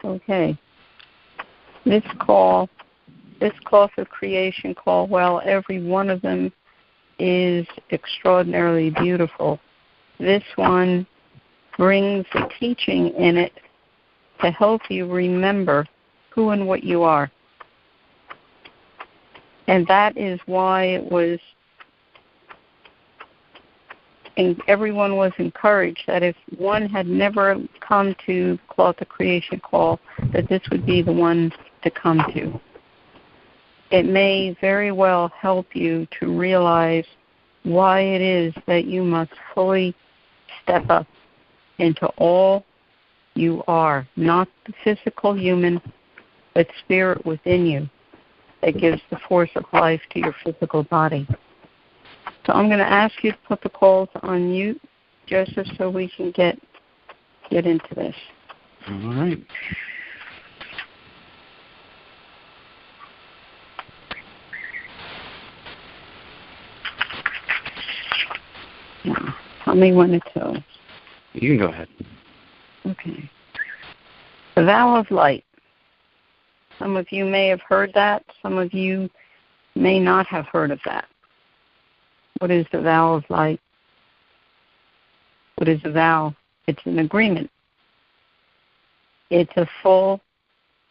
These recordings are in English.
Okay. This cloth of creation call, while every one of them is extraordinarily beautiful, this one brings a teaching in it to help you remember who and what you are. And that is why it was, and everyone was encouraged that if one had never come to Cloth of Creation Call, that this would be the one to come to. It may very well help you to realize why it is that you must fully step up into all you are, not the physical human, but spirit within you that gives the force of life to your physical body. So I'm going to ask you to put the calls on mute, Joseph, so we can get into this. All right. Now, tell me when it's over. You can go ahead. Okay. The Vow of Light. Some of you may have heard that. Some of you may not have heard of that. What is the Vow of Light? What is a vow? It's an agreement. It's a full,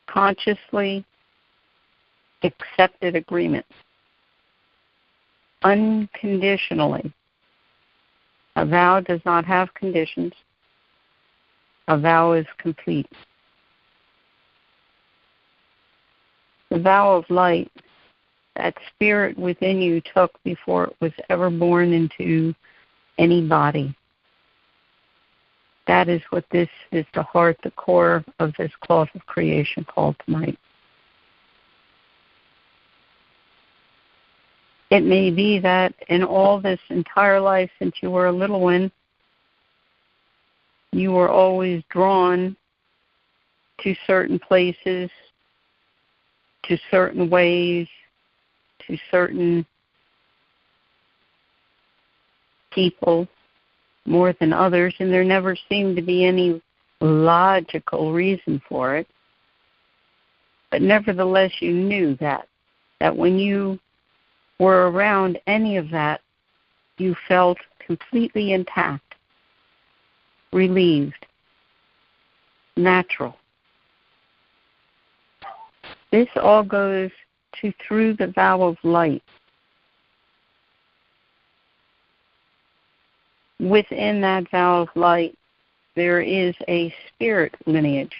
consciously accepted agreement. Unconditionally. A vow does not have conditions. A vow is complete. The vow of light, that spirit within you took before it was ever born into any body. That is what this is, the heart, the core of this cloth of creation called tonight. It may be that in all this entire life since you were a little one, you were always drawn to certain places, to certain ways, to certain people more than others, and there never seemed to be any logical reason for it. But nevertheless, you knew that when you were around any of that, you felt completely intact, relieved, natural. This all goes to through the vow of light. Within that vow of light, there is a spirit lineage.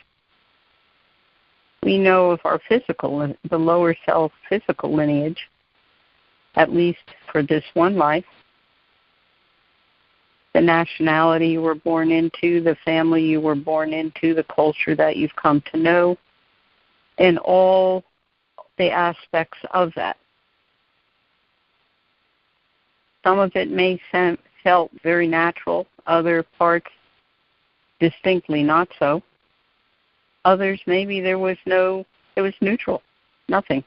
We know of our physical, the lower self physical lineage, at least for this one life. The nationality you were born into, the family you were born into, the culture that you've come to know, and all the aspects of that. Some of it may felt very natural, other parts distinctly not so. Others, maybe it was neutral, nothing.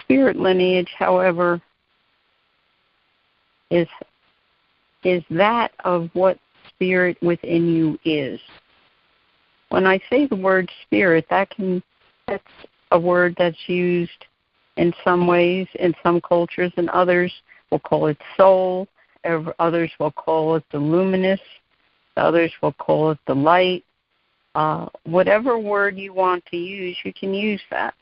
Spirit lineage, however, is that of what spirit within you is. When I say the word spirit, that's a word that's used in some ways, in some cultures, and others will call it soul, others will call it the luminous, others will call it the light. Whatever word you want to use, you can use that.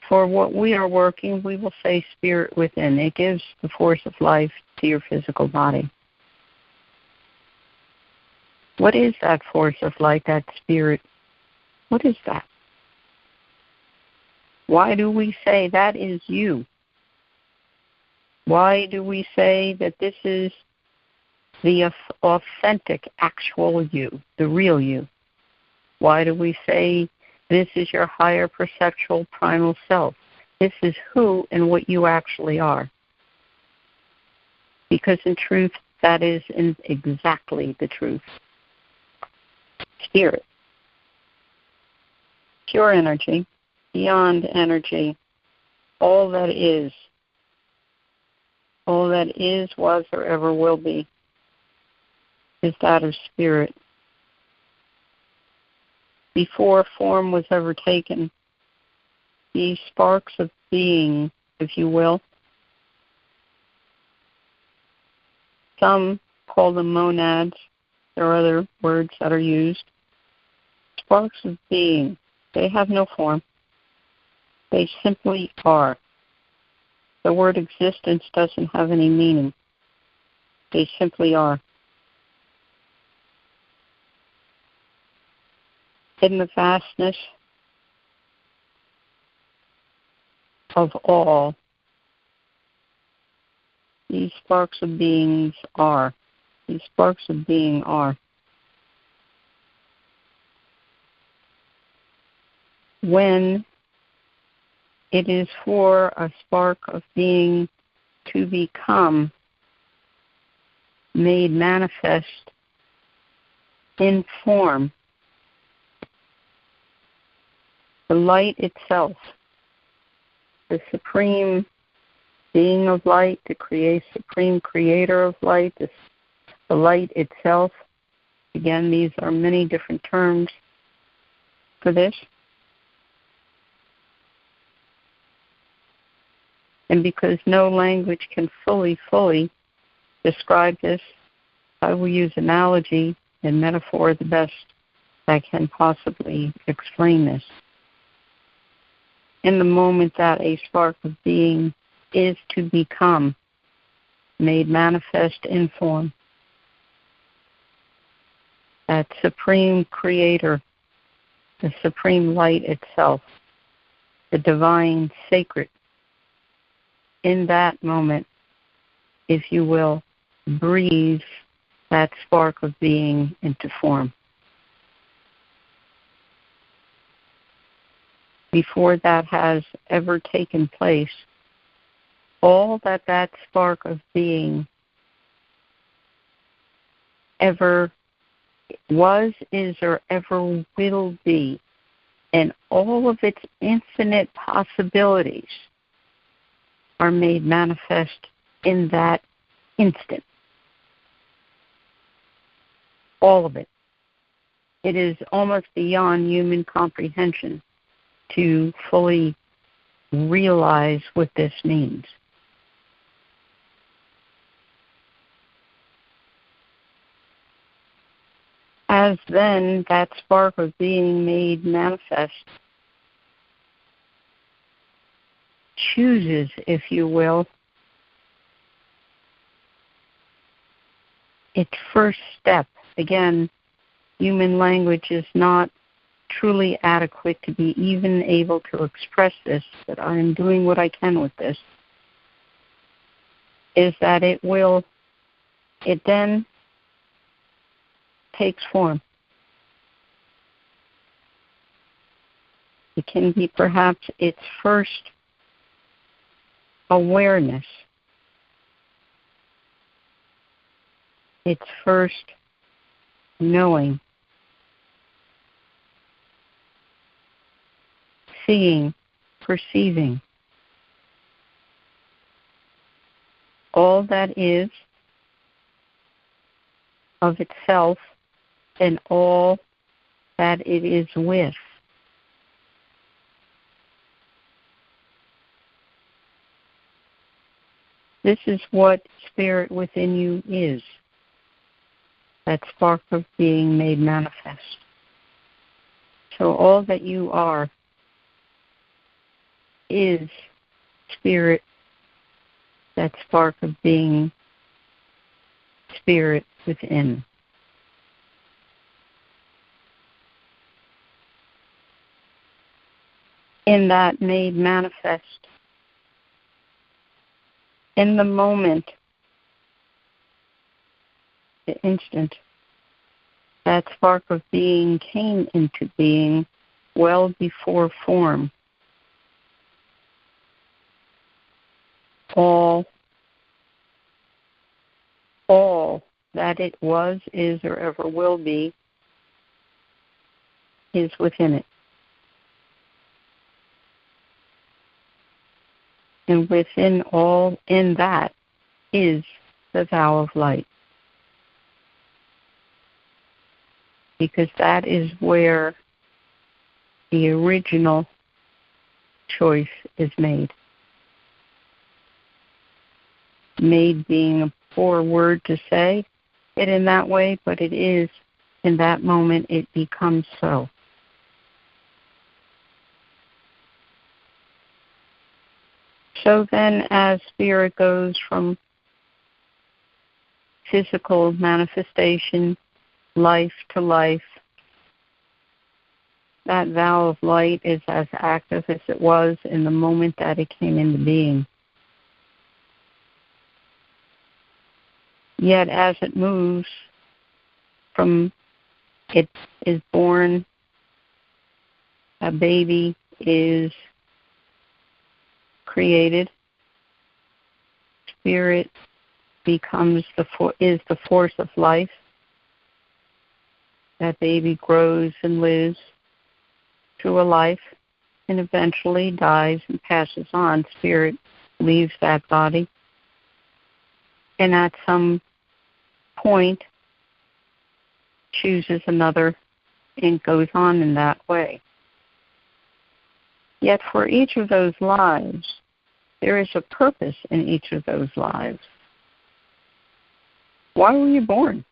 For what we are working, we will say spirit within. It gives the force of life to your physical body. What is that force of light, that spirit? What is that? Why do we say that is you? Why do we say that this is the authentic, actual you, the real you? Why do we say this is your higher perceptual primal self? This is who and what you actually are. Because in truth, that is exactly the truth. Spirit. Pure energy, beyond energy, all that is, was, or ever will be. is that of spirit. Before form was ever taken, these sparks of being, if you will, some call them monads. There are other words that are used. Sparks of being, they have no form. They simply are. The word existence doesn't have any meaning. They simply are. In the vastness of all, these sparks of beings are. These sparks of being are. When it is for a spark of being to become made manifest in form, the light itself, the supreme being of light, the supreme creator of light, the light itself. Again, these are many different terms for this. And because no language can fully describe this, I will use analogy and metaphor the best I can possibly explain this. In the moment that a spark of being is to become made manifest in form, that supreme creator, the supreme light itself, the divine sacred, in that moment, if you will, breathe that spark of being into form. Before that has ever taken place, all that spark of being ever was, is, or ever will be, and all of its infinite possibilities are made manifest in that instant. All of it. It is almost beyond human comprehension to fully realize what this means. As then that spark of being made manifest chooses, if you will, its first step. Again, human language is not truly adequate to be even able to express this, but I am doing what I can with this, is that it then takes form. It can be perhaps its first awareness, its first knowing, seeing, perceiving. All that is of itself and all that it is with. This is what spirit within you is, that spark of being made manifest. So all that you are is spirit, that spark of being spirit within. In that made manifest, in the moment, the instant, that spark of being came into being well before form. All that it was, is, or ever will be is within it. And within all in that is the vow of light. because that is where the original choice is made. Made being a poor word to say it in that way, but it is, in that moment, it becomes so. So then, as spirit goes from physical manifestation, life to life, that vow of light is as active as it was in the moment that it came into being. Yet as it moves from it is born, a baby is created, spirit becomes is the force of life. That baby grows and lives through a life and eventually dies and passes on. Spirit leaves that body. And at some point chooses another and goes on in that way. Yet for each of those lives, there is a purpose in each of those lives. Why were you born?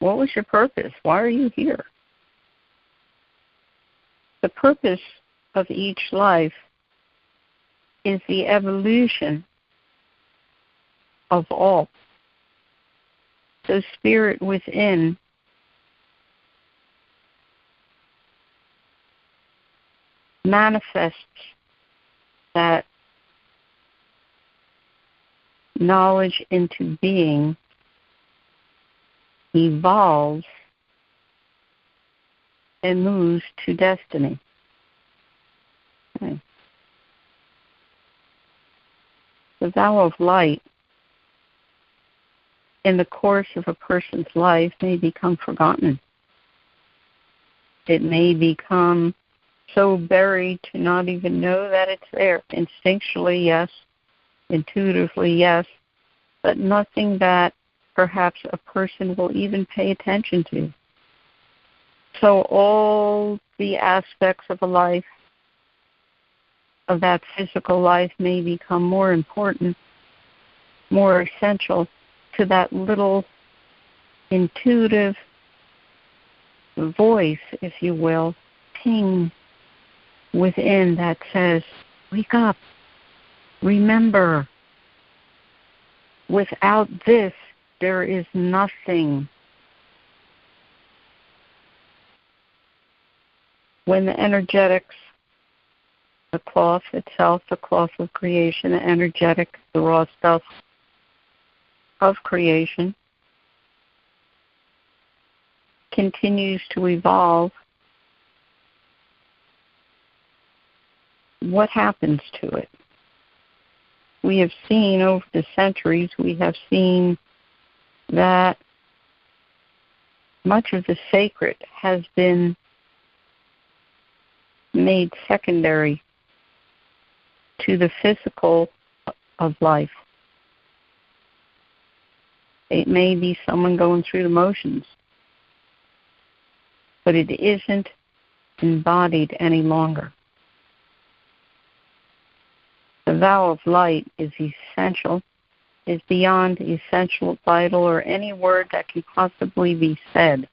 What was your purpose? Why are you here? The purpose of each life is the evolution of all. So spirit within manifests that knowledge into being, evolves, and moves to destiny. Okay. The vow of light in the course of a person's life may become forgotten. It may become so buried to not even know that it's there. Instinctually, yes. Intuitively, yes. But nothing that perhaps a person will even pay attention to. So all the aspects of a life, of that physical life, may become more important, more essential to that little intuitive voice, if you will, ping within that says, wake up, remember, without this, there is nothing. When the energetics, the cloth itself, the cloth of creation, the energetic, the raw stuff of creation, continues to evolve, what happens to it? We have seen over the centuries, we have seen that much of the sacred has been made secondary to the physical of life. It may be someone going through the motions, but it isn't embodied any longer. The vow of light is essential, is beyond essential, vital, or any word that can possibly be said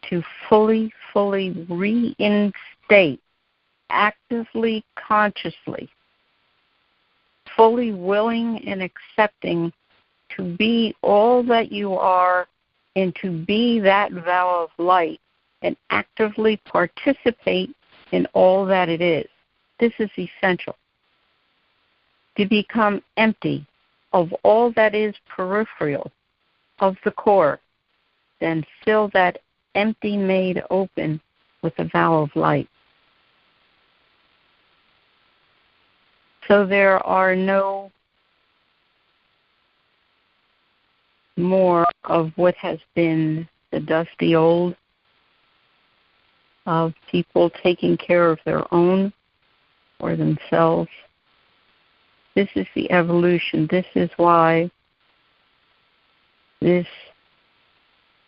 to fully reinstate, actively, consciously, fully willing and accepting to be all that you are and to be that vow of light and actively participate in all that it is. This is essential. To become empty of all that is peripheral of the core, then fill that empty made open with the vow of light. So there are no more of what has been the dusty old of people taking care of their own or themselves. This is the evolution. This is why this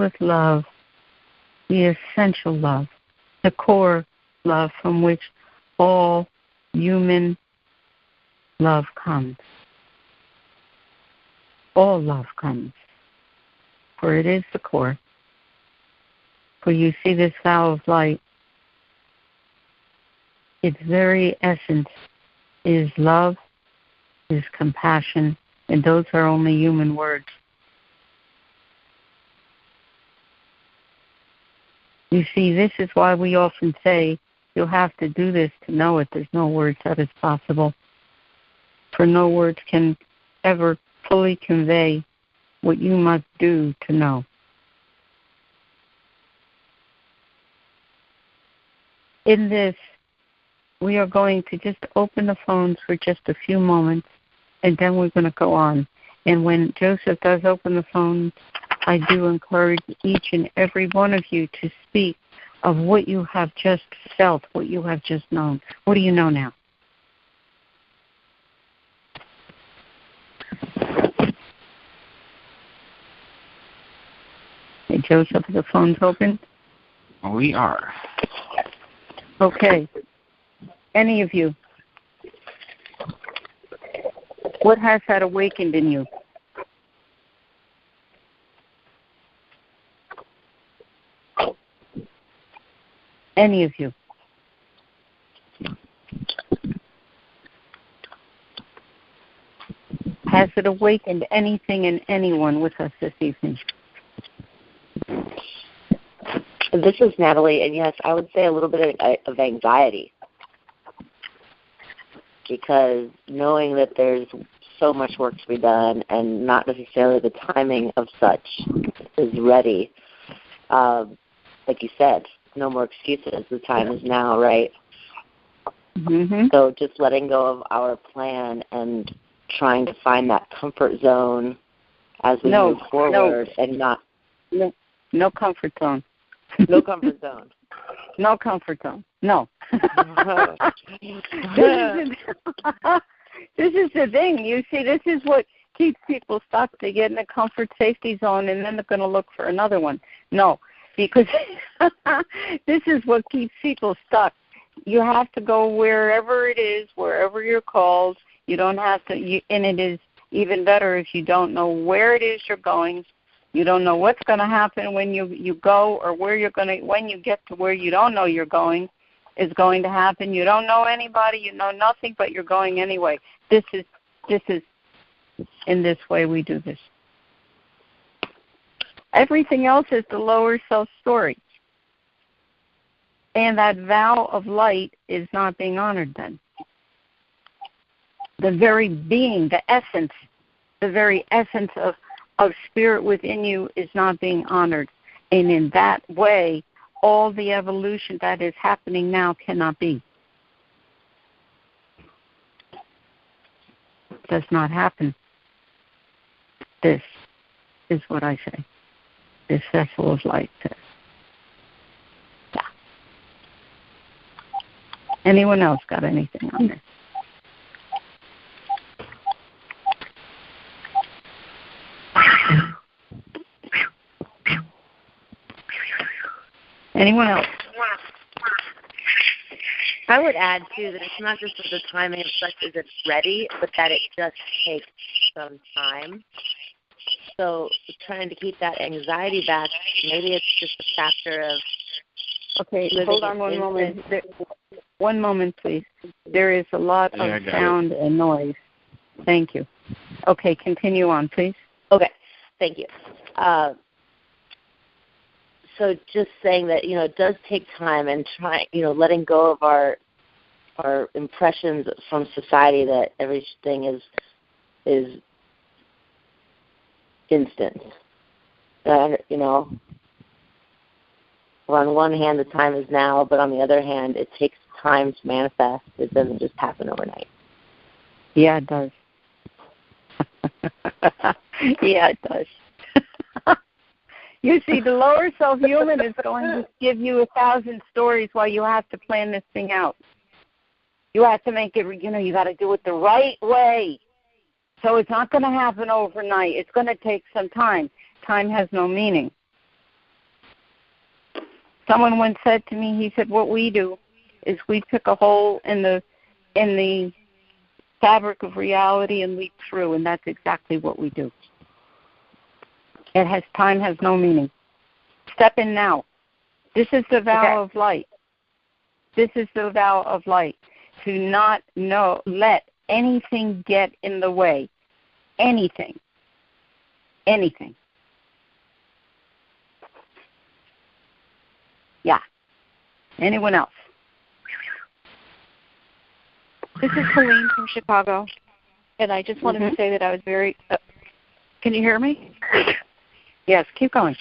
with love, the essential love, the core love from which all human love comes. All love comes, for it is the core. For you see this vow of light, its very essence is love, is compassion, and those are only human words. You see, this is why we often say, you'll have to do this to know it. There's no words that is possible. For no words can ever fully convey what you must do to know. In this, we are going to just open the phones for just a few moments, and then we're going to go on. And when Joseph does open the phones, I do encourage each and every one of you to speak of what you have just felt, what you have just known. What do you know now? Hey, Joseph, are the phones open? We are. Okay. Any of you? What has that awakened in you? Any of you? Has it awakened anything in anyone with us this evening? This is Natalie, and yes, I would say a little bit of anxiety, because knowing that there's so much work to be done and not necessarily the timing of such is ready. Like you said, no more excuses. The time is now, right? Mm-hmm. So just letting go of our plan and trying to find that comfort zone as we move forward and not... No comfort zone. No comfort zone. No comfort zone. No. This is the thing. You see, this is what keeps people stuck. They get in a comfort safety zone, and then they're going to look for another one. No, because this is what keeps people stuck. You have to go wherever it is, wherever you're called. You don't have to, and it is even better if you don't know where it is you're going. You don't know what's going to happen when you go, or where you're going to, when you get to where you don't know you're going, is going to happen. You don't know anybody. You know nothing, but you're going anyway. This is in this way we do this. Everything else is the lower self story. And that vow of light is not being honored then. The very being, the very essence of spirit within you is not being honored. And in that way, all the evolution that is happening now cannot be. Does not happen. This is what I say. This vessel of light says. Yeah. Anyone else got anything on this? Anyone else? I would add, too, that it's not just that the timing of such as it's ready, but that it just takes some time. So trying to keep that anxiety back, maybe it's just a factor of... Okay, hold on one moment. One moment, please. There is a lot of sound and noise. Thank you. Okay, continue on, please. Okay, thank you. So just saying that, it does take time, and letting go of our impressions from society that everything is instant. On one hand, the time is now, but on the other hand, it takes time to manifest. It doesn't just happen overnight. Yeah, it does. Yeah, it does. You see, the lower self-human is going to give you 1,000 stories while you have to plan this thing out. You have to make it, you got to do it the right way. So it's not going to happen overnight. It's going to take some time. Time has no meaning. Someone once said to me, he said, what we do is we pick a hole in the fabric of reality and leap through, and that's exactly what we do. Time has no meaning. Step in now. This is the vow of light. This is the vow of light. To not let anything get in the way. Anything. Anything. Yeah. Anyone else? This is Helene from Chicago, and I just wanted to say that I was very can you hear me? Yes, keep going.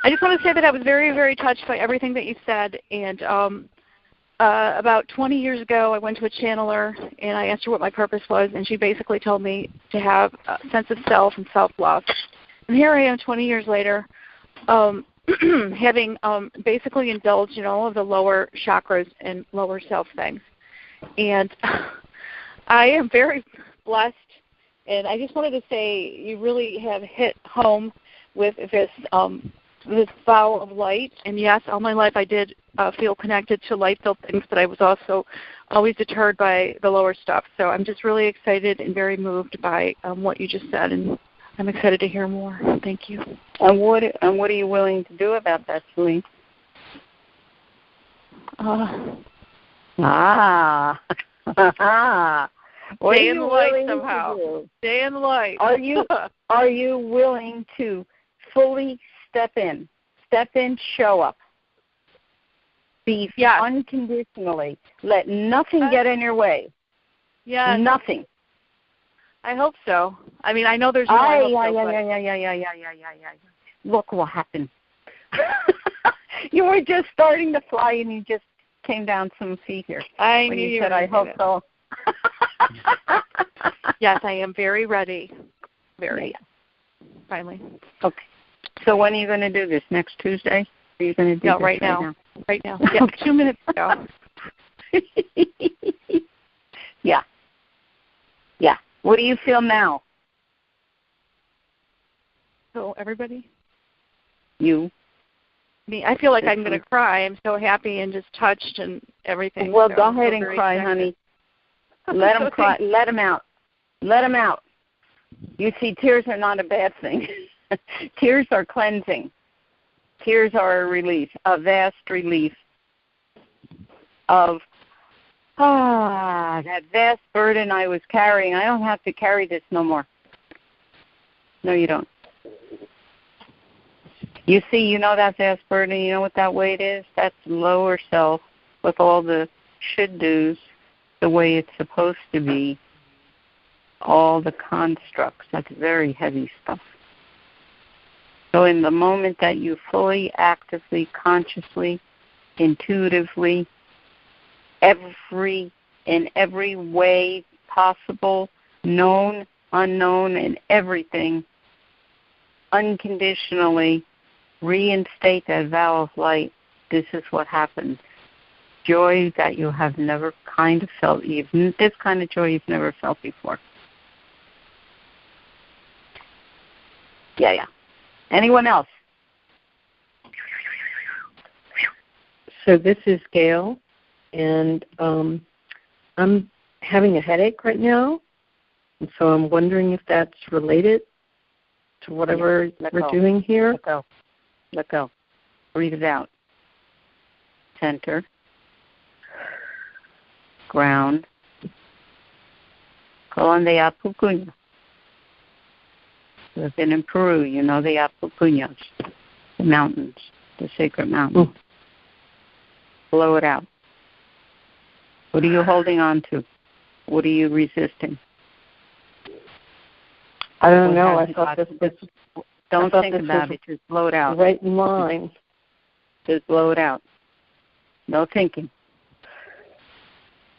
I just want to say that I was very, very touched by everything that you said, and about 20 years ago I went to a channeler, and I asked her what my purpose was, and she basically told me to have a sense of self and self-love. And here I am 20 years later, having basically indulged in all of the lower chakras and lower self things. And I am very blessed, and I just wanted to say you really have hit home with this vow of light. And yes, all my life I did feel connected to light-filled things, but I was also always deterred by the lower stuff. So I'm just really excited and very moved by what you just said, and I'm excited to hear more. Thank you. And what are you willing to do about that, Celine? Stay in the light somehow. Stay in the light. Are you willing to fully step in, show up, be unconditionally, let nothing get in your way? Yeah. Nothing. I hope so. I mean, I know there's more. Yeah. Look what happened. You were just starting to fly, and you just came down some feet here. I knew you said, "I hope so." Yes, I am very ready. Very. Finally. Okay. So when are you going to do this? Next Tuesday? Are you going to do this right now? Right now. Yeah, 2 minutes ago. Yeah. What do you feel now? So everybody? You. Me. I feel like I'm going to cry. I'm so happy and just touched and everything. Well, so go ahead and cry, honey. Let them cry. Let them out. Let them out. You see, tears are not a bad thing. Tears are cleansing. Tears are a relief, a vast relief of that vast burden I was carrying. I don't have to carry this no more. No, you don't. You see, you know that vast burden, you know what that weight is? That's lower self with all the should-dos, the way it's supposed to be, all the constructs. That's very heavy stuff. So in the moment that you fully, actively, consciously, intuitively, in every way possible, known, unknown, and everything, unconditionally reinstate that vow of light, this is what happens. Joy that you have never kind of felt, even this kind of joy you've never felt before. Yeah. Anyone else? So this is Gail, and I'm having a headache right now, and so I'm wondering if that's related to whatever we're doing here. Let go. Breathe it out. Center. Ground. Colon de Apucuña. You've been in Peru, you know the Apucuñas, the mountains, the sacred mountains. Blow it out. What are you holding on to? What are you resisting? I don't know. I thought this was... Don't think about it. Just blow it out. Right in line. Just blow it out. No thinking.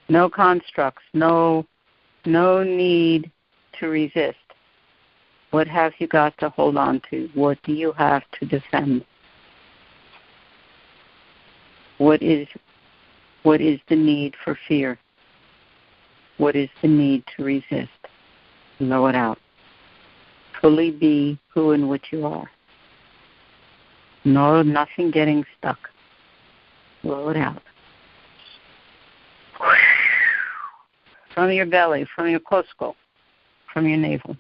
No constructs. No need to resist. What have you got to hold on to? What do you have to defend? What is the need for fear? What is the need to resist? Blow it out. Fully be who and what you are. No, nothing getting stuck. Blow it out. From your belly, from your coxswain, from your navel.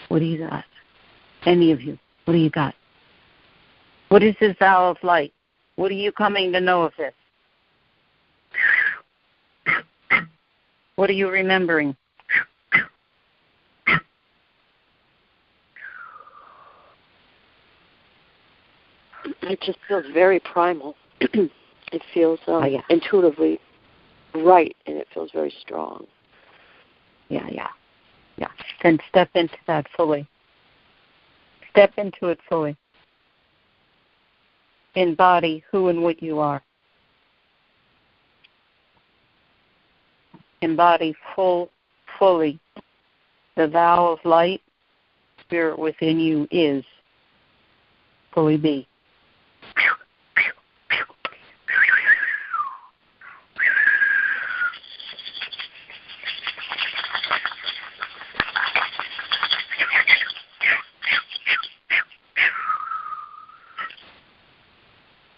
What do you got? Any of you, what do you got? What is this vow of light? What are you coming to know of this? What are you remembering? It just feels very primal. It feels intuitively right, and it feels very strong. Yeah. Then step into that fully. Step into it fully. Embody who and what you are. Embody fully the vow of light. Spirit within you is fully be.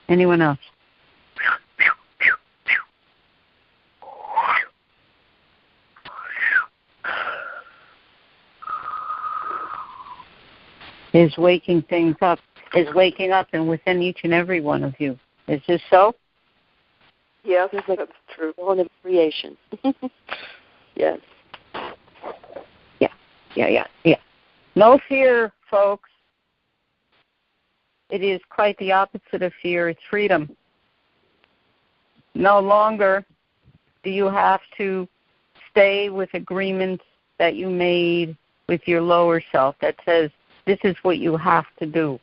Anyone else? Is waking things up, is waking up and within each and every one of you. Is this so? Yes, that's true. One of creation. Yes. Yeah. No fear, folks. It is quite the opposite of fear. It's freedom. No longer do you have to stay with agreements that you made with your lower self that says, this is what you have to do.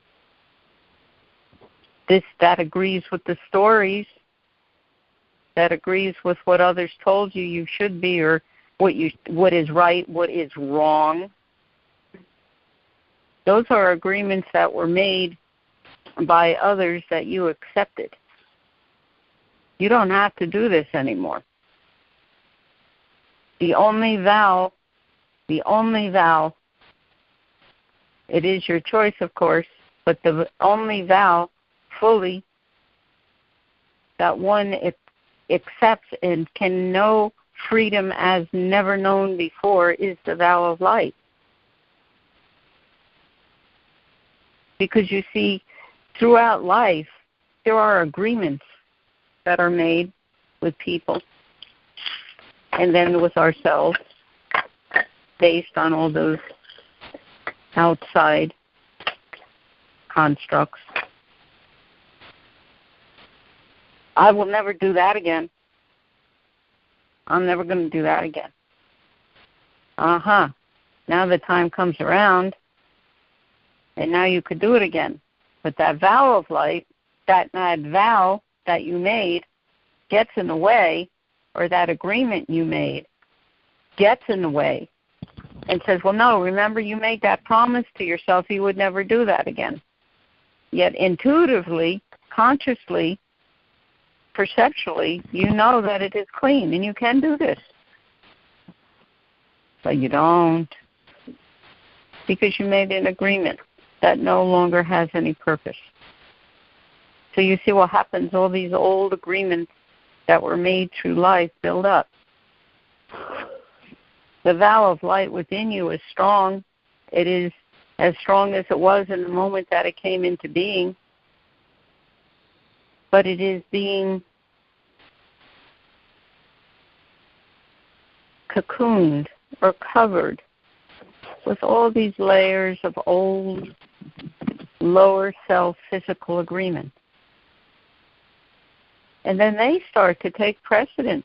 That agrees with the stories, that agrees with what others told you should be, or what is right, what is wrong. Those are agreements that were made by others that you accepted. You don't have to do this anymore. The only vow, it is your choice, of course, but the only vow fully that one accepts and can know freedom as never known before is the vow of light. Because you see, throughout life, there are agreements that are made with people and then with ourselves based on all those outside constructs. I will never do that again. I'm never going to do that again. Now the time comes around, and now you could do it again. But that vow of light, that vow that you made gets in the way, or that agreement you made gets in the way and says, well, no, remember you made that promise to yourself you would never do that again. Yet intuitively, consciously, perceptually, you know that it is clean and you can do this. But you don't, because you made an agreement that no longer has any purpose. So you see what happens, all these old agreements that were made through life build up. The vow of light within you is strong. It is as strong as it was in the moment that it came into being. But it is being cocooned or covered with all these layers of old, lower self physical agreements. And then they start to take precedence.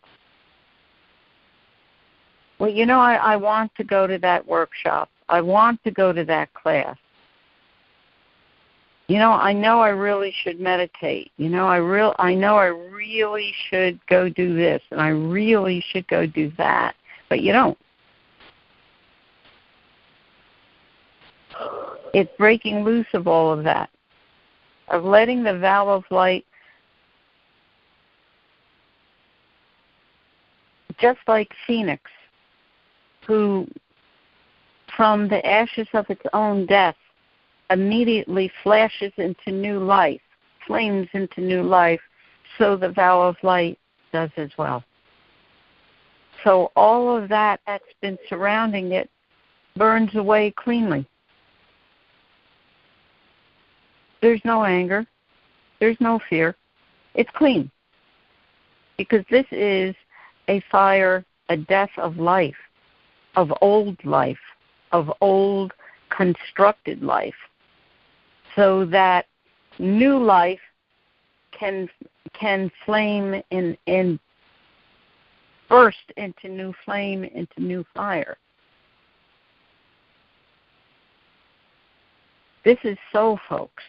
Well, you know, I want to go to that workshop. I want to go to that class. I know I really should meditate. I know I really should go do this, and I really should go do that, but you don't. It's breaking loose of all of that, of letting the vow of light, just like Phoenix, who from the ashes of its own death immediately flashes into new life, flames into new life, so the vow of light does as well. So all of that that's been surrounding it burns away cleanly. There's no anger. There's no fear. It's clean. Because this is a fire, a death of life, of old constructed life, so that new life can flame and burst into new flame, into new fire. This is so, folks.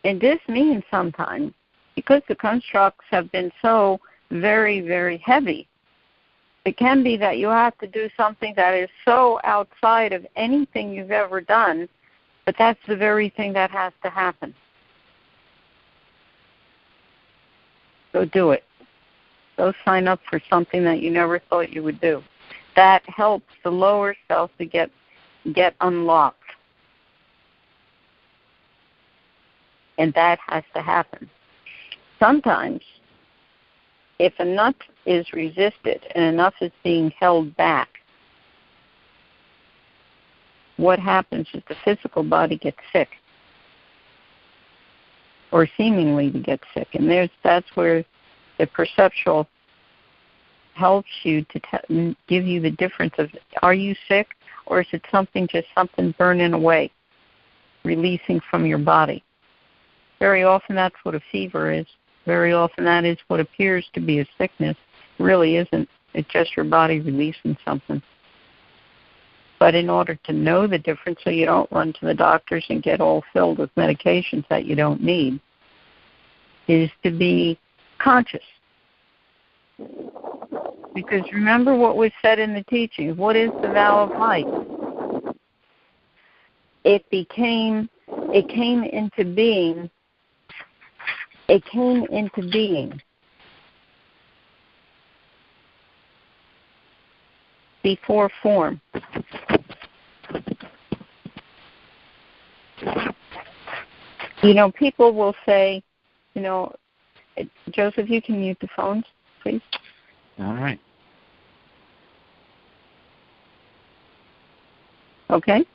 And this means sometimes, because the constructs have been so very, very heavy, it can be that you have to do something that is so outside of anything you've ever done, but that's the very thing that has to happen. Go do it. Go sign up for something that you never thought you would do. That helps the lower self to get unlocked. And that has to happen. Sometimes, if enough is resisted and enough is being held back, what happens is the physical body gets sick, or seemingly to get sick. And that's where the perceptual helps you to give you the difference of, are you sick, or is it something burning away, releasing from your body? Very often that's what a fever is. Very often that is what appears to be a sickness. It really isn't. It's just your body releasing something. But in order to know the difference so you don't run to the doctors and get all filled with medications that you don't need, is to be conscious. Because remember what was said in the teachings. What is the vow of light? It came into being. It came into being before form. People will say, Joseph, you can mute the phones, please. All right. Okay.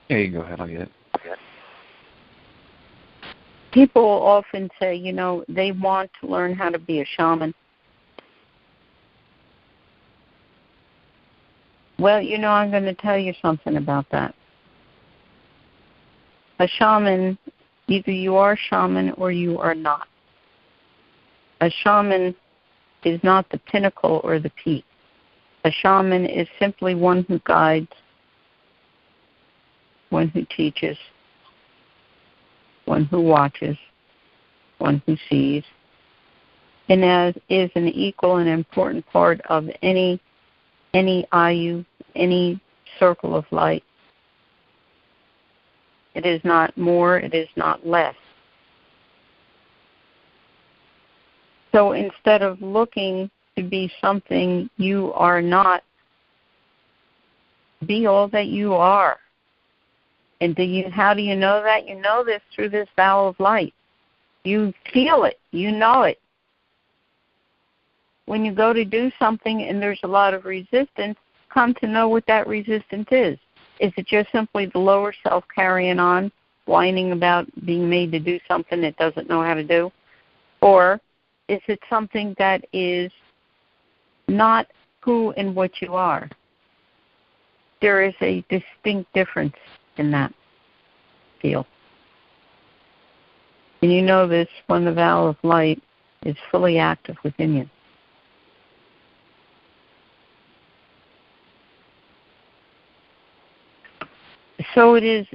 Yeah, you go ahead. I'll get it. People often say, they want to learn how to be a shaman. Well, I'm going to tell you something about that. A shaman, either you are a shaman or you are not. A shaman is not the pinnacle or the peak. A shaman is simply one who guides, one who teaches, one who watches, one who sees, and is an equal and important part of any ayu, any circle of light. It is not more, it is not less. So instead of looking to be something you are not, be all that you are. And how do you know that? You know this through this vow of light. You feel it. You know it. When you go to do something and there's a lot of resistance, come to know what that resistance is. Is it just simply the lower self carrying on, whining about being made to do something it doesn't know how to do? Or is it something that is not who and what you are? There is a distinct difference in that field. And you know this when the vow of light is fully active within you. So it is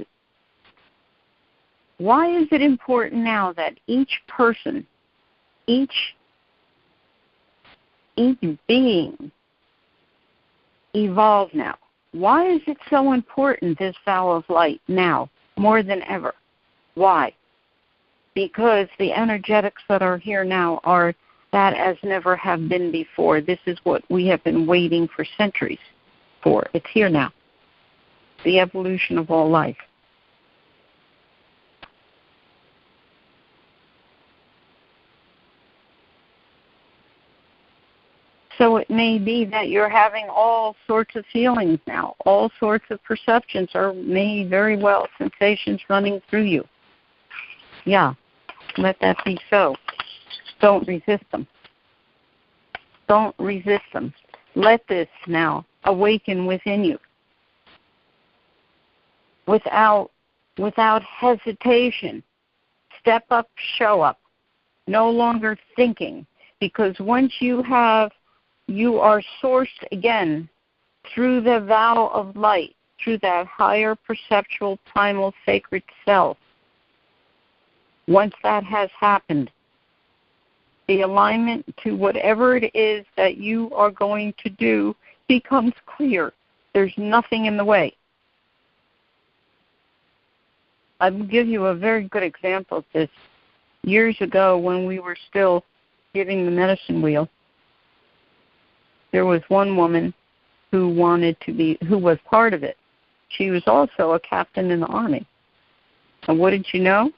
Why is it important now that each person, each being evolve now? Why is it so important, this vow of light, now, more than ever? Why? Because the energetics that are here now are that as never have been before. This is what we have been waiting for centuries for. It's here now. The evolution of all life. So it may be that you're having all sorts of feelings now, all sorts of perceptions, or may very well sensations running through you. Yeah, let that be so. Don't resist them. Don't resist them. Let this now awaken within you. Without hesitation. Step up, show up. No longer thinking. Because once you are sourced again through the vow of light, through that higher perceptual, primal, sacred self. Once that has happened, the alignment to whatever it is that you are going to do becomes clear. There's nothing in the way. I will give you a very good example of this. Years ago, when we were still giving the medicine wheel, there was one woman who was part of it. She was also a captain in the Army. And what did you know?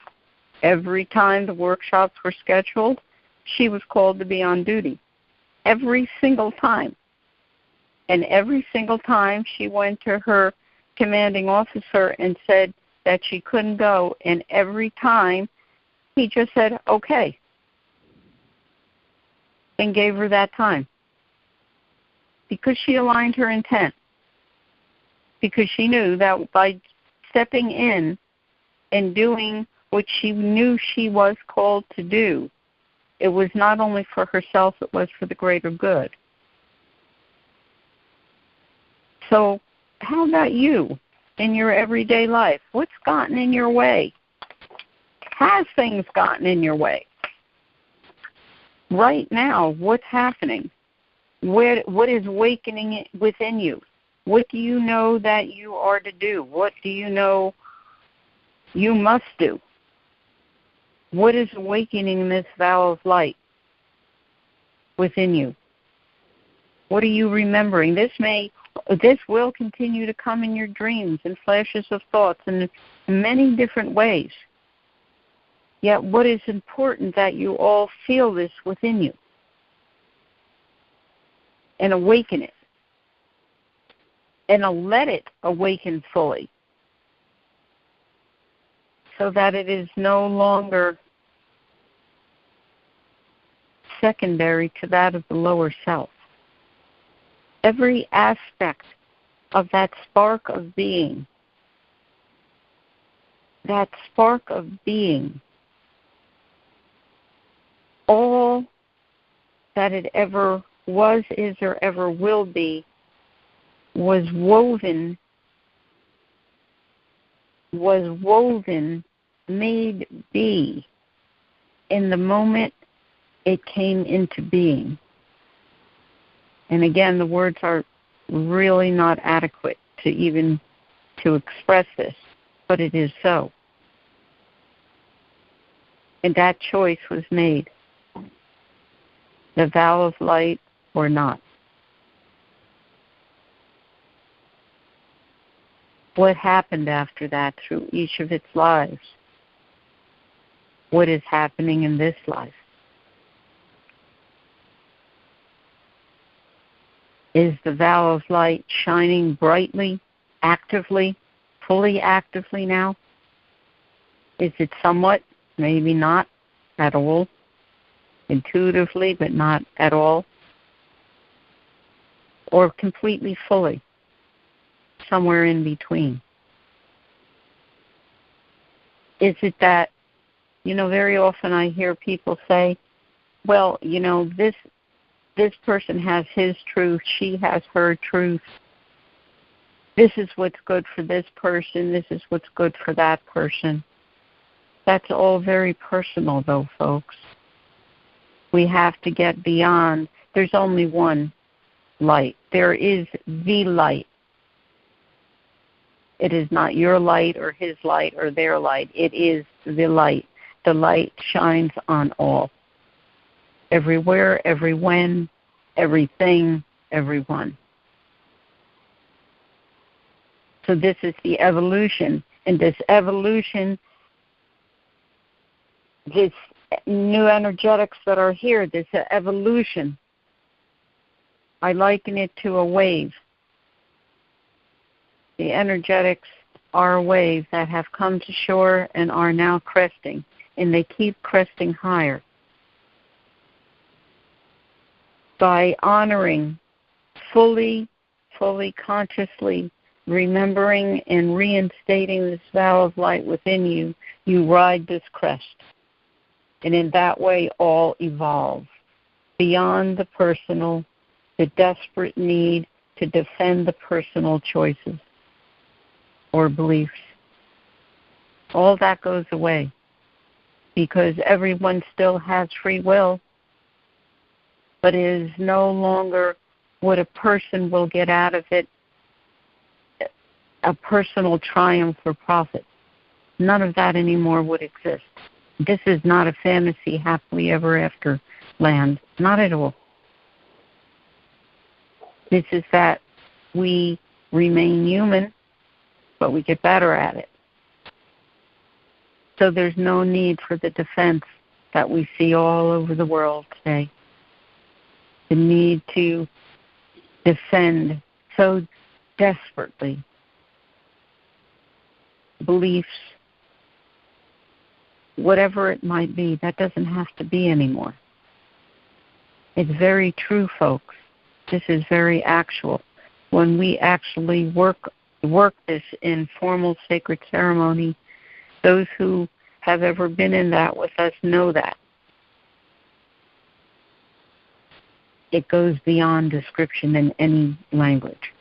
Every time the workshops were scheduled, she was called to be on duty. Every single time. And every single time she went to her commanding officer and said that she couldn't go, and every time he just said, okay, and gave her that time. Because she aligned her intent. Because she knew that by stepping in and doing what she knew she was called to do, it was not only for herself, it was for the greater good. So how about you in your everyday life? What's gotten in your way? Has things gotten in your way? Right now, what's happening? What is awakening within you? What do you know that you are to do? What do you know you must do? What is awakening this vow of light within you? What are you remembering? This will continue to come in your dreams and flashes of thoughts in many different ways. Yet what is important that you all feel this within you and awaken it and let it awaken fully so that it is no longer secondary to that of the lower self. Every aspect of that spark of being, all that it ever was, is, or ever will be, was woven, made be in the moment it came into being. And again, the words are really not adequate to express this, but it is so. And that choice was made. The vow of light or not. What happened after that through each of its lives? What is happening in this life? Is the vow of light shining brightly, actively, fully actively now? Is it somewhat, maybe not at all, intuitively, but not at all? Or completely fully, somewhere in between? Is it that, very often I hear people say, well, this person has his truth, she has her truth. This is what's good for this person, this is what's good for that person. That's all very personal, though, folks. We have to get beyond. There's only one light. There is the light. It is not your light or his light or their light. It is the light. The light shines on all. Everywhere, every when, everything, everyone. So this is the evolution. And this evolution, this new energetics that are here, this evolution, I liken it to a wave. The energetics are a wave that have come to shore and are now cresting, and they keep cresting higher. By honoring, fully consciously remembering and reinstating this vow of light within you, you ride this crest. And in that way, all evolve beyond the personal, the desperate need to defend the personal choices or beliefs. All that goes away because everyone still has free will, but it is no longer what a person will get out of it, a personal triumph or profit. None of that anymore would exist. This is not a fantasy happily ever after land. Not at all. This is that we remain human, but we get better at it. So there's no need for the defense that we see all over the world today. The need to defend so desperately beliefs, whatever it might be, that doesn't have to be anymore. It's very true, folks. This is very actual. When we actually work this in formal sacred ceremony, those who have ever been in that with us know that. It goes beyond description in any language.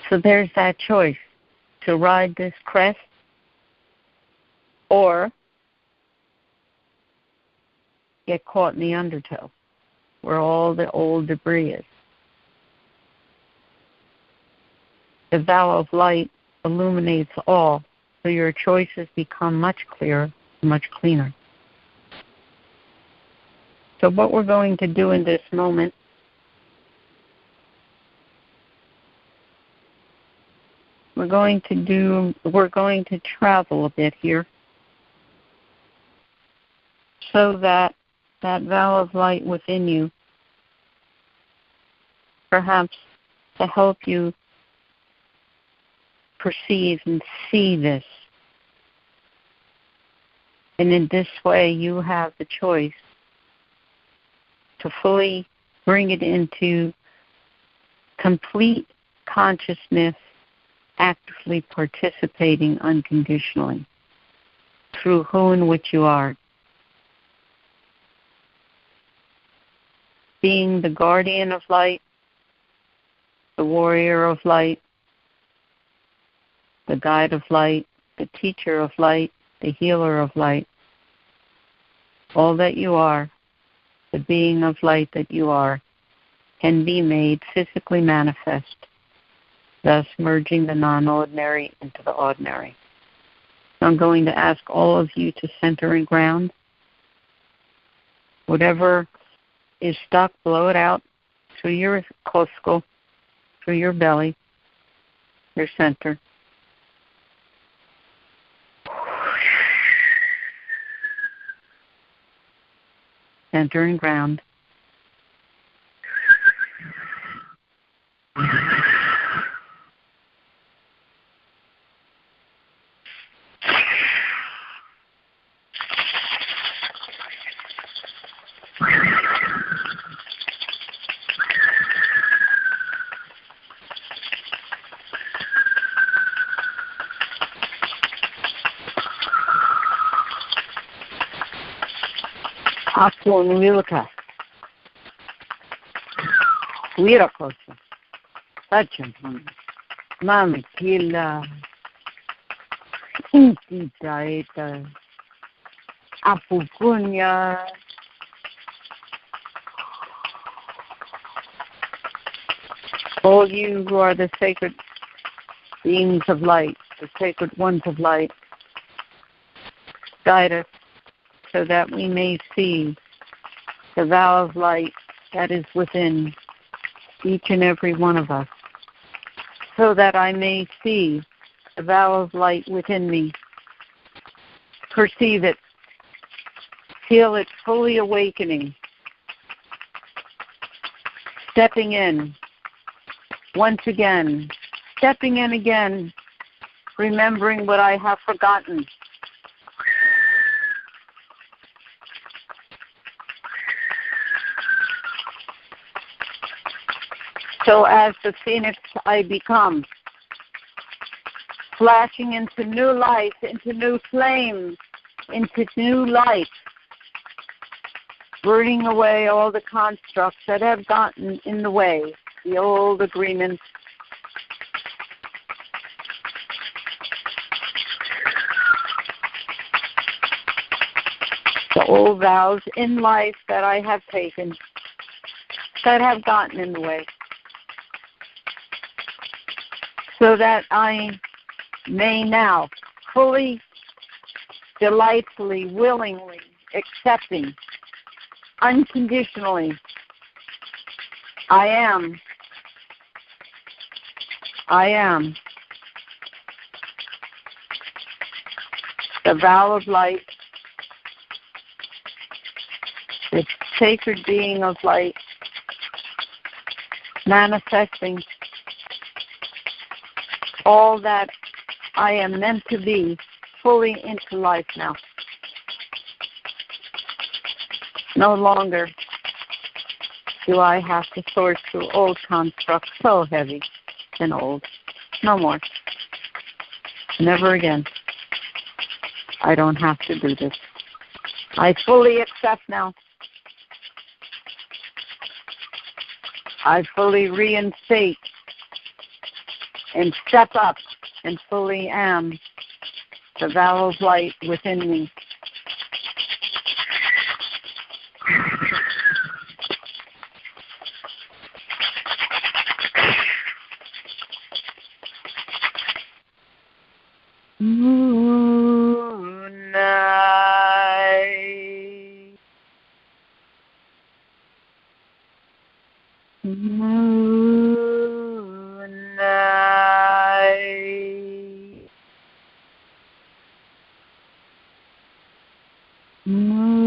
So there's that choice, to ride this crest or get caught in the undertow where all the old debris is. The vow of light illuminates all, so your choices become much clearer, much cleaner. So what we're going to do in this moment, we're going to travel a bit here so that vow of light within you, perhaps to help you perceive and see this. And in this way, you have the choice to fully bring it into complete consciousness, actively participating unconditionally through who and which you are. Being the guardian of light, the warrior of light, the guide of light, the teacher of light, the healer of light. All that you are, the being of light that you are, can be made physically manifest, thus merging the non-ordinary into the ordinary. So I'm going to ask all of you to center and ground. Whatever is stuck, blow it out through your coscal, through your belly, your center. Center and ground. Aquon Wilka. Miracosa. Sachin. Mamkila. Intitaeta. Apukunya. All you who are the sacred beings of light, the sacred ones of light, guide us so that we may see the vow of light that is within each and every one of us, so that I may see the vow of light within me, perceive it, feel it fully awakening, stepping in once again, stepping in again, remembering what I have forgotten. So as the phoenix I become, flashing into new life, into new flames, into new light, burning away all the constructs that have gotten in the way, the old agreements, the old vows in life that I have taken, that have gotten in the way, so that I may now fully, delightfully, willingly, accepting, unconditionally, I am the vow of light, the sacred being of light, manifesting all that I am meant to be fully into life now. No longer do I have to sort through old constructs so heavy and old. No more. Never again. I don't have to do this. I fully accept now. I fully reinstate and step up and fully am the vow of light within me. Moonlight. Moonlight. Moonlight.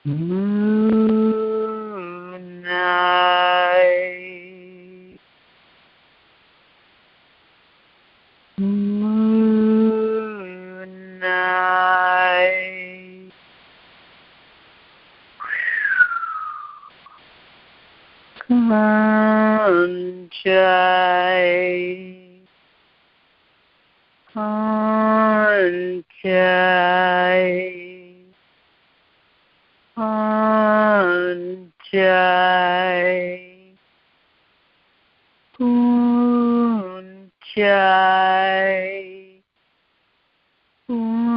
Moonlight. Moonlight. Conchai. Conchai. Conchai. Conchai. Conchai.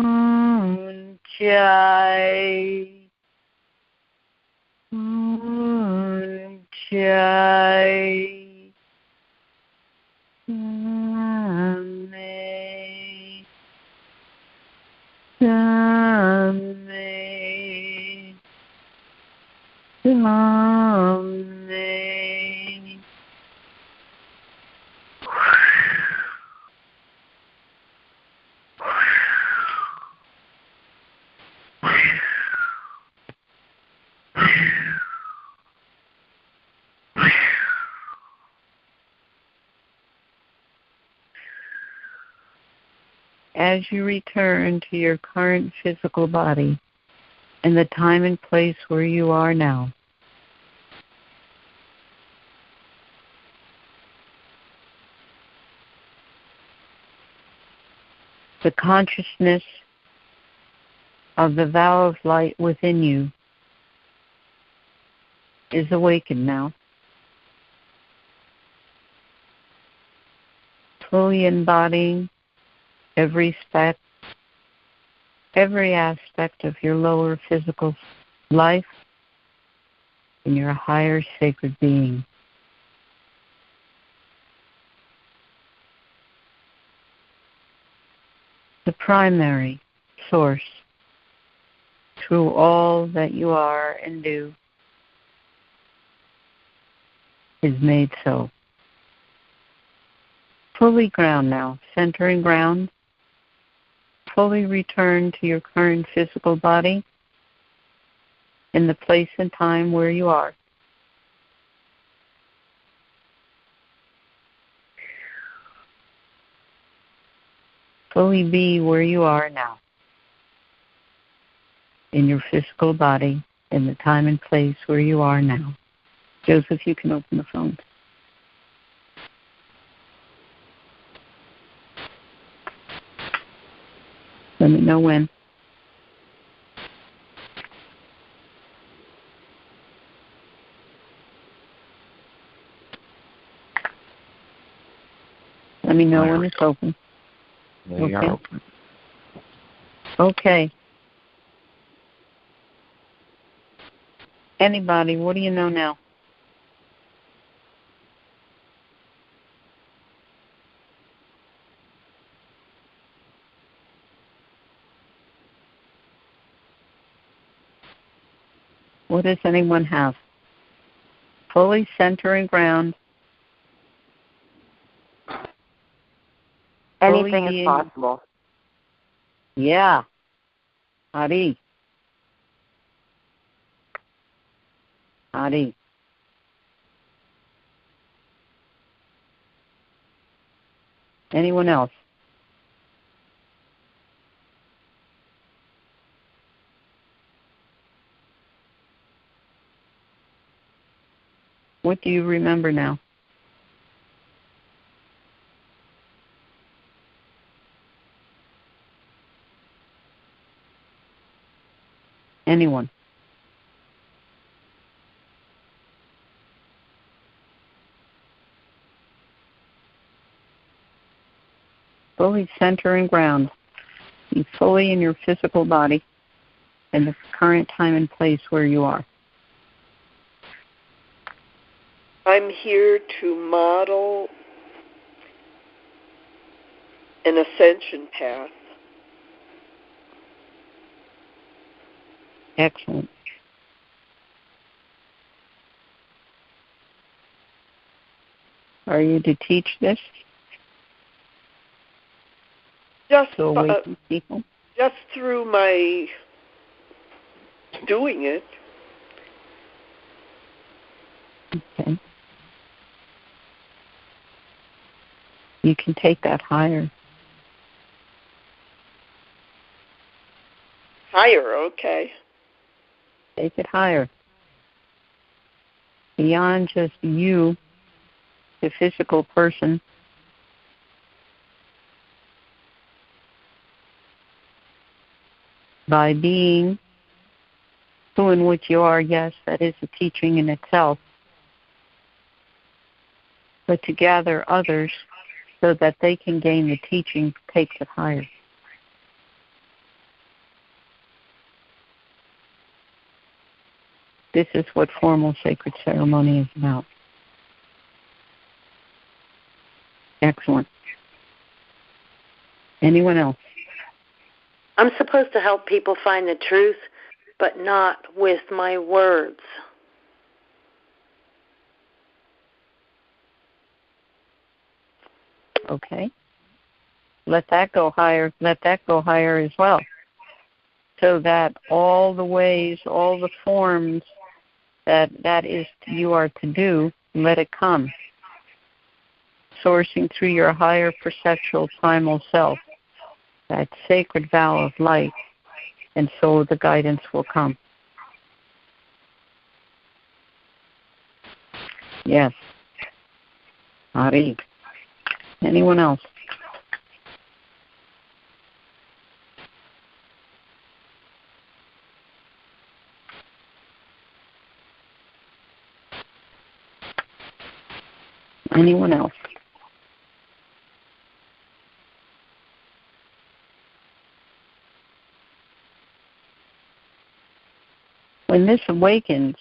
Conchai. Ame. Ame. Ame. As you return to your current physical body and the time and place where you are now, the consciousness of the vow of light within you is awakened now. Fully embodying every aspect of your lower physical life in your higher sacred being. The primary source through all that you are and do is made so. Fully ground now, centering ground, fully return to your current physical body in the place and time where you are. Fully be where you are now, in your physical body, in the time and place where you are now. Joseph, you can open the phone. Let me know when. Let me know when it's open. They are open. Okay. Anybody, what do you know now? What does anyone have? Fully centering ground. Anything is possible. Yeah. Hari. Hari. Anyone else? What do you remember now? Anyone? Fully centering ground. Be fully in your physical body in the current time and place where you are. I'm here to model an ascension path. Excellent. Are you to teach this? Just to awaken people? Just through my doing it. Okay. You can take that higher. Higher, okay. Take it higher. Beyond just you, the physical person. By being who and what you are, yes, that is a teaching in itself. But to gather others so that they can gain the teaching takes it higher. This is what formal sacred ceremony is about. Excellent. Anyone else? I'm supposed to help people find the truth, but not with my words. Okay. Let that go higher. Let that go higher as well. So that all the ways, all the forms that is you are to do, let it come. Sourcing through your higher perceptual primal self, that sacred vow of light, and so the guidance will come. Yes. Hari. Anyone else? Anyone else? When this awakens,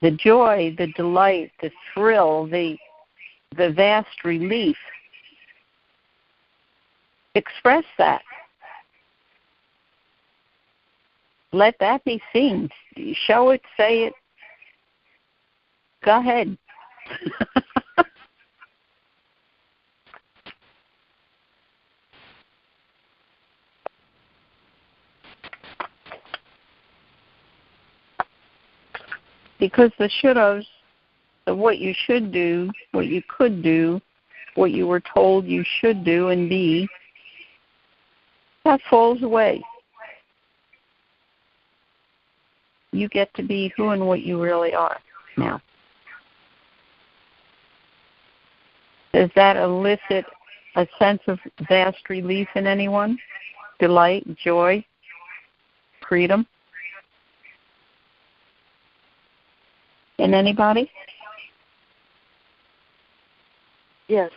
the joy, the delight, the thrill, the vast relief, express that. Let that be seen. Show it, say it. Go ahead. Because the should-haves of what you should do, what you could do, what you were told you should do and be, that falls away. You get to be who and what you really are now. Does that elicit a sense of vast relief in anyone? Delight, joy, freedom? In anybody? Yes.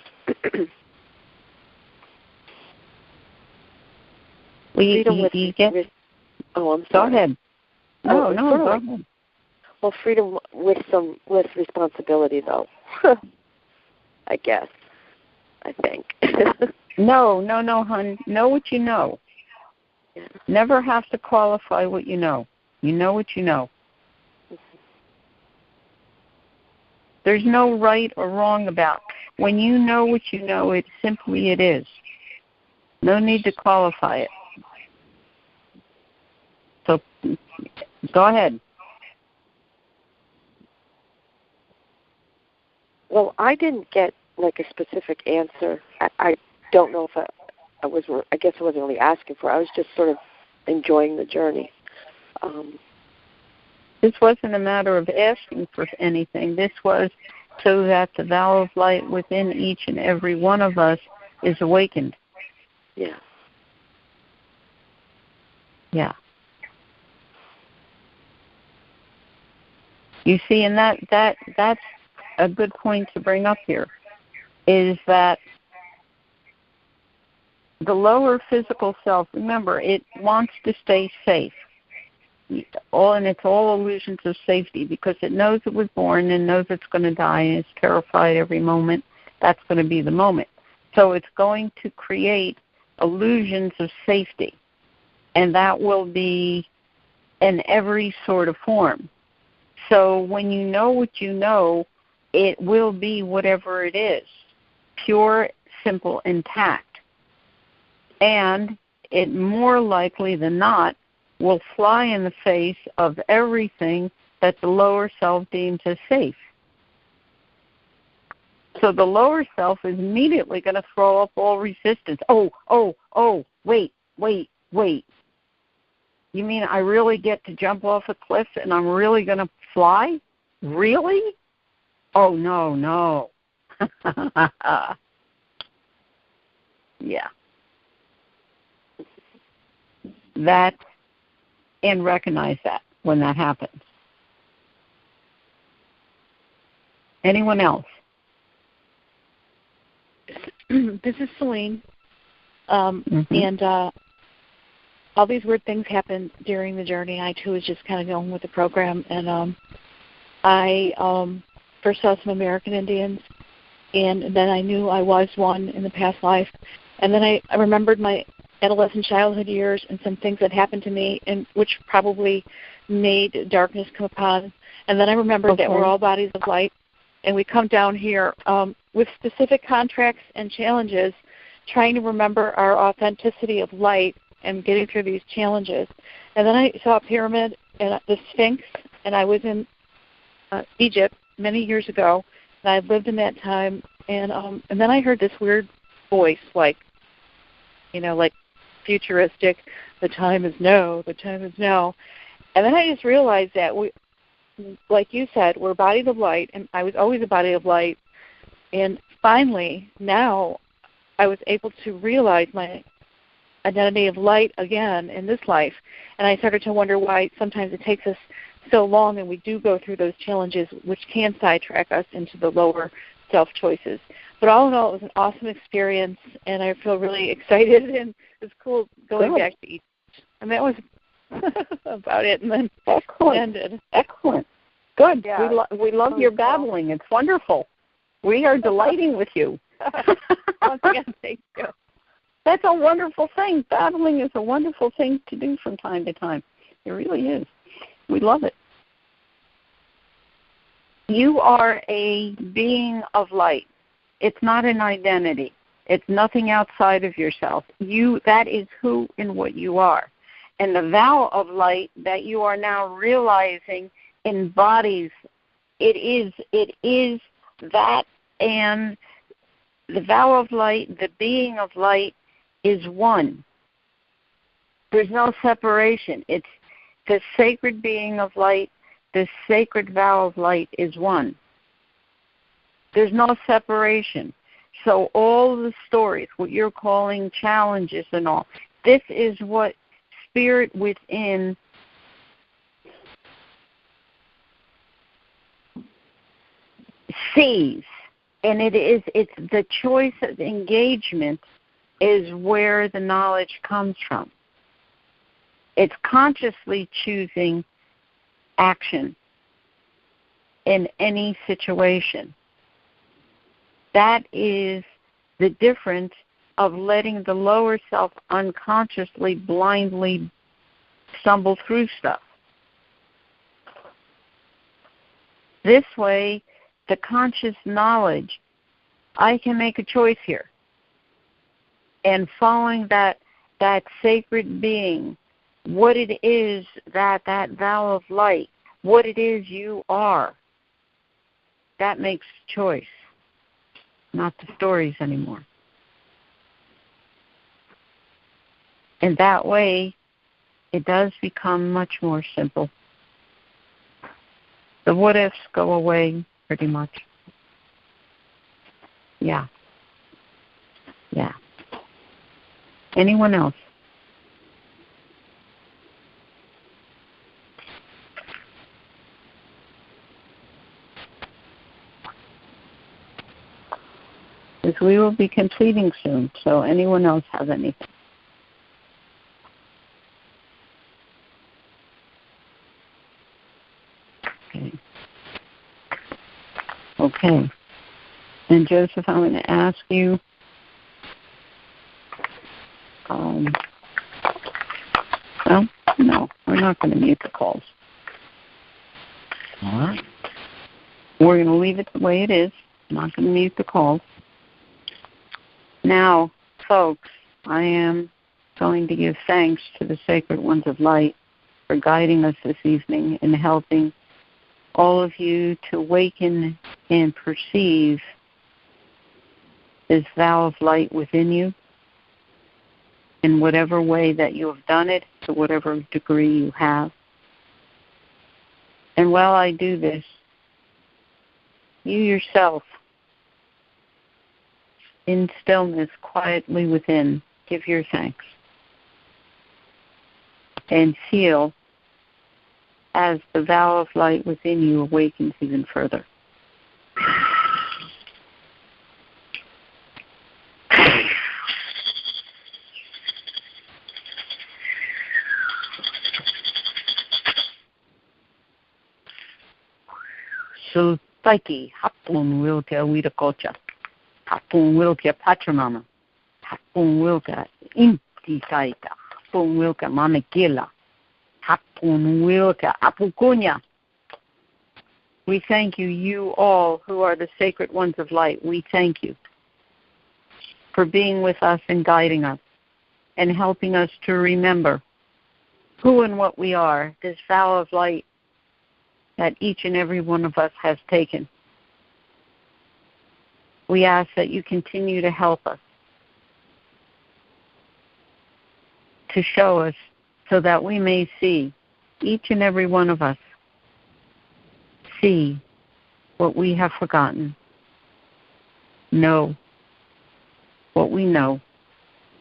You get. Oh, I'm sorry. Go ahead. No, go ahead. Well, freedom with responsibility, though. I guess. I think. No, hon. Know what you know. Yeah. Never have to qualify what you know. You know what you know. There's no right or wrong about it. When you know what you know, it is. No need to qualify it. So go ahead. Well, I didn't get like a specific answer. I don't know if I guess I wasn't really asking for it. I was just sort of enjoying the journey. This wasn't a matter of asking for anything. This was so that the vow of light within each and every one of us is awakened. Yeah. Yeah. You see, and that's a good point to bring up here, is that the lower physical self, remember, it wants to stay safe. And it's all illusions of safety because it knows it was born and knows it's going to die and is terrified every moment. That's going to be the moment. So it's going to create illusions of safety, and that will be in every sort of form. So when you know what you know, it will be whatever it is, pure, simple, intact. And it more likely than not will fly in the face of everything that the lower self deems as safe. So the lower self is immediately going to throw up all resistance. Wait. You mean I really get to jump off a cliff and I'm really going to fly? Really? Oh, no. Yeah. That, and recognize that when that happens. Anyone else? This is Celine. And all these weird things happened during the journey. I, too, was just kind of going with the program. And I first saw some American Indians, and then I knew I was one in the past life. And then I remembered my adolescent childhood years and some things that happened to me, and which probably made darkness come upon. And then I remembered that we're all bodies of light, and we come down here with specific contracts and challenges, trying to remember our authenticity of light and getting through these challenges. And then I saw a pyramid and the Sphinx, and I was in Egypt many years ago, and I lived in that time. And then I heard this weird voice, like futuristic, the time is now. And then I just realized that we, like you said, we're bodies of light, and I was always a body of light. And finally, now I was able to realize my identity of light again in this life. And I started to wonder why sometimes it takes us so long, and we do go through those challenges, which can sidetrack us into the lower self choices. But all in all, it was an awesome experience, and I feel really excited, and it's cool going back to Egypt. And that was about it, and then ended. Excellent. Good. Yeah. We love your babbling. It's wonderful. We are delighting with you. Once again, thank you. That's a wonderful thing. Babbling is a wonderful thing to do from time to time. It really is. We love it. You are a being of light. It's not an identity. It's nothing outside of yourself. That is who and what you are. And the vow of light that you are now realizing embodies, it is that, and the vow of light, the being of light, is one. There's no separation. It's the sacred being of light, the sacred vow of light is one. There's no separation. So all the stories, what you're calling challenges and all, this is what Spirit within sees. And it's the choice of engagement is where the knowledge comes from. It's consciously choosing action in any situation. That is the difference of letting the lower self unconsciously, blindly stumble through stuff. This way, the conscious knowledge, I can make a choice here. And following that sacred being, what it is that vow of light, what it is you are, that makes choice, not the stories anymore. And that way, it does become much more simple. The what-ifs go away pretty much. Yeah. Anyone else? Because we will be completing soon, so anyone else have anything? Okay. And Joseph, I'm going to ask you, no, we're not going to mute the calls. All right. We're going to leave it the way it is. I'm not going to mute the calls. Now, folks, I am going to give thanks to the Sacred Ones of Light for guiding us this evening and helping all of you to awaken and perceive this vow of light within you in whatever way that you have done it, to whatever degree you have. And while I do this, you yourself, in stillness, quietly within, give your thanks. And feel as the vow of light within you awakens even further. Sultaiki, hapun wilka witakocha, hapun wilka pachamama, hapun wilka inti saita, hapun wilka mamekila, hapun wilka apukunya. We thank you, you all who are the Sacred Ones of Light. We thank you for being with us and guiding us and helping us to remember who and what we are, this vow of light that each and every one of us has taken. We ask that you continue to help us, to show us so that we may see, each and every one of us, see what we have forgotten, know what we know,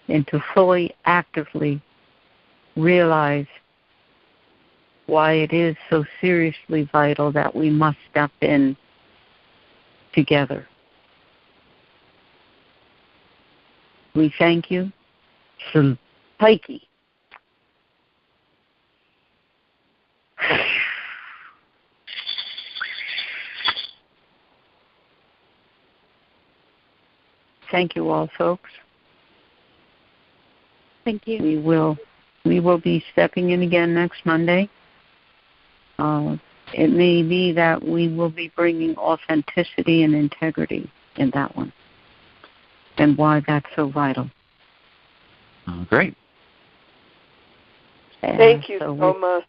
and to fully, actively realize why it is so seriously vital that we must step in together. We thank you. Pikey. Thank you all, folks. Thank you. We will be stepping in again next Monday. It may be that we will be bringing authenticity and integrity in that one, and why that's so vital. Great. Thank you so much.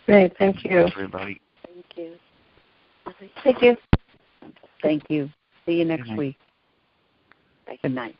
Great, thank you. Everybody. Thank you. Thank you. Thank you. See you next Good night. week. Good night.